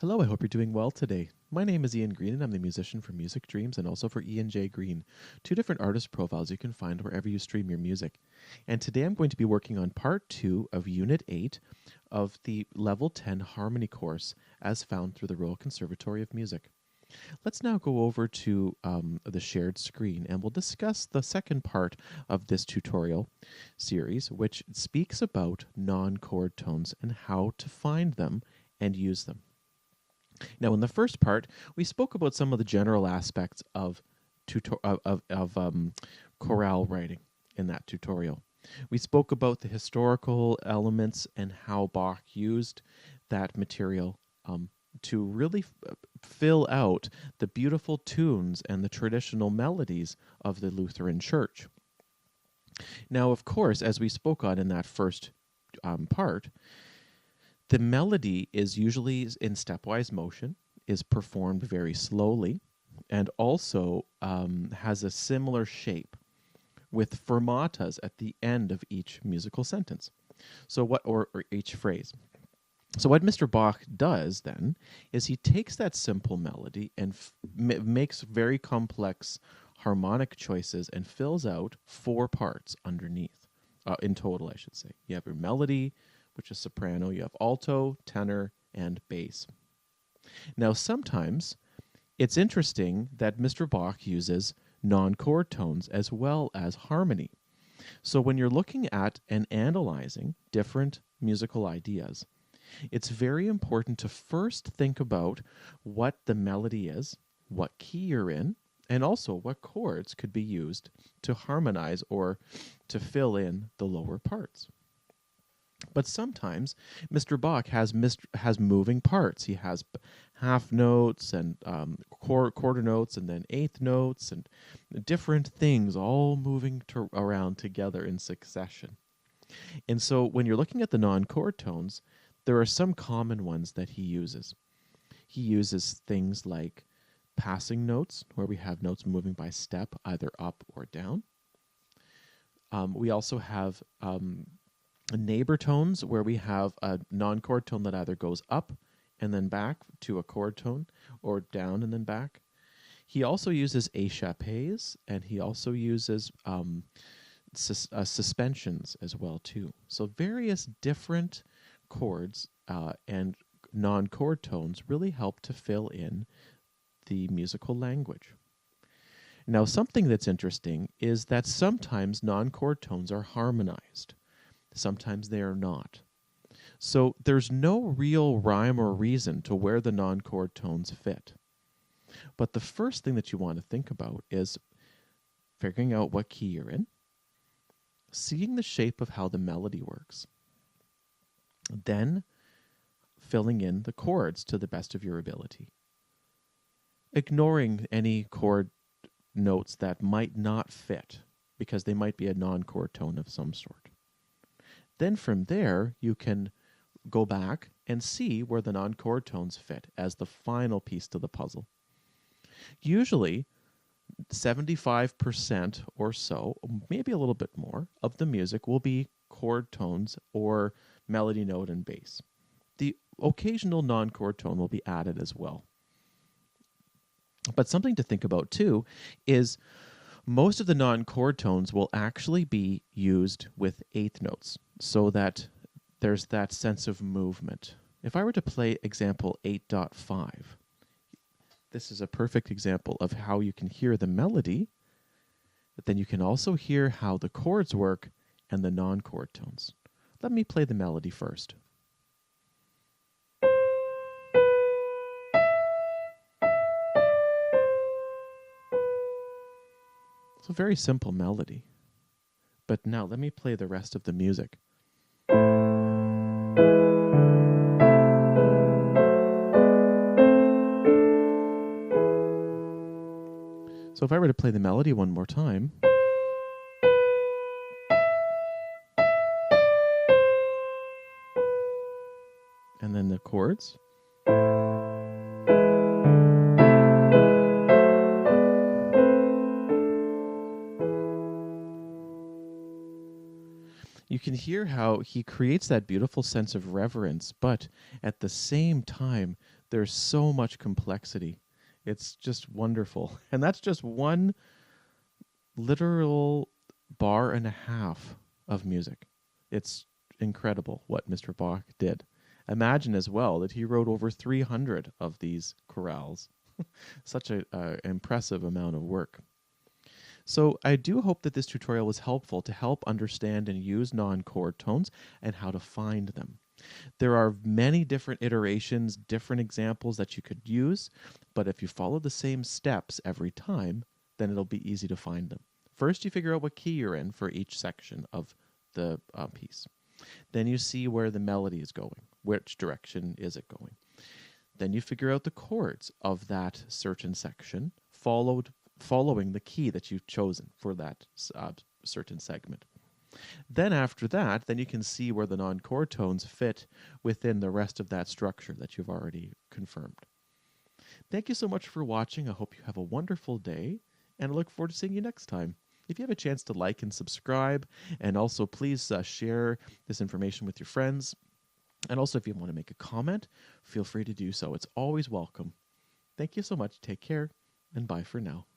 Hello, I hope you're doing well today. My name is Ian Green, and I'm the musician for Music Dreams and also for Ian J. Green, two different artist profiles you can find wherever you stream your music. And today I'm going to be working on part 2 of Unit 8 of the Level 10 Harmony course as found through the Royal Conservatory of Music. Let's now go over to the shared screen and we'll discuss the second part of this tutorial series, which speaks about non-chord tones and how to find them and use them. Now, in the first part, we spoke about some of the general aspects of chorale writing in that tutorial. We spoke about the historical elements and how Bach used that material to really fill out the beautiful tunes and the traditional melodies of the Lutheran Church. Now, of course, as we spoke on in that first part, the melody is usually in stepwise motion, is performed very slowly, and also has a similar shape with fermatas at the end of each musical sentence. So or each phrase. So what Mr. Bach does then is he takes that simple melody and makes very complex harmonic choices and fills out 4 parts underneath, in total, I should say. You have your melody, which is soprano, you have alto, tenor, and bass. Now, sometimes it's interesting that Mr. Bach uses non-chord tones as well as harmony. So when you're looking at and analyzing different musical ideas, it's very important to first think about what the melody is, what key you're in, and also what chords could be used to harmonize or to fill in the lower parts. But sometimes Mr. Bach has moving parts. He has half notes and quarter notes and then eighth notes and different things all moving around together in succession. And so when you're looking at the non-chord tones, there are some common ones that he uses. He uses things like passing notes, where we have notes moving by step, either up or down. We also have neighbor tones, where we have a non-chord tone that either goes up and then back to a chord tone, or down and then back. He also uses échappés, and he also uses suspensions as well too. So various different chords and non-chord tones really help to fill in the musical language. Now, something that's interesting is that sometimes non-chord tones are harmonized. Sometimes they are not. So there's no real rhyme or reason to where the non-chord tones fit. But the first thing that you want to think about is figuring out what key you're in, seeing the shape of how the melody works, then filling in the chords to the best of your ability, ignoring any chord notes that might not fit because they might be a non-chord tone of some sort. Then from there, you can go back and see where the non-chord tones fit as the final piece to the puzzle. Usually, 75% or so, maybe a little bit more, of the music will be chord tones or melody note and bass. The occasional non-chord tone will be added as well. But something to think about too is most of the non-chord tones will actually be used with eighth notes, so that there's that sense of movement. If I were to play example 8.5, this is a perfect example of how you can hear the melody, but then you can also hear how the chords work and the non-chord tones. Let me play the melody first. It's a very simple melody. But now let me play the rest of the music. So if I were to play the melody one more time, and then the chords, you can can hear how he creates that beautiful sense of reverence, but at the same time, there's so much complexity. It's just wonderful. And that's just one literal bar and a half of music. It's incredible what Mr. Bach did. Imagine as well that he wrote over 300 of these chorales. Such an impressive amount of work. So I do hope that this tutorial was helpful to help understand and use non-chord tones and how to find them. There are many different iterations, different examples that you could use, but if you follow the same steps every time, then it'll be easy to find them. First, you figure out what key you're in for each section of the piece. Then you see where the melody is going. Which direction is it going? Then you figure out the chords of that certain section, following the key that you've chosen for that certain segment. Then after that, then you can see where the non-chord tones fit within the rest of that structure that you've already confirmed. Thank you so much for watching. I hope you have a wonderful day, and I look forward to seeing you next time. If you have a chance to like and subscribe, and also please share this information with your friends. And also, if you want to make a comment, feel free to do so. It's always welcome. Thank you so much. Take care, and bye for now.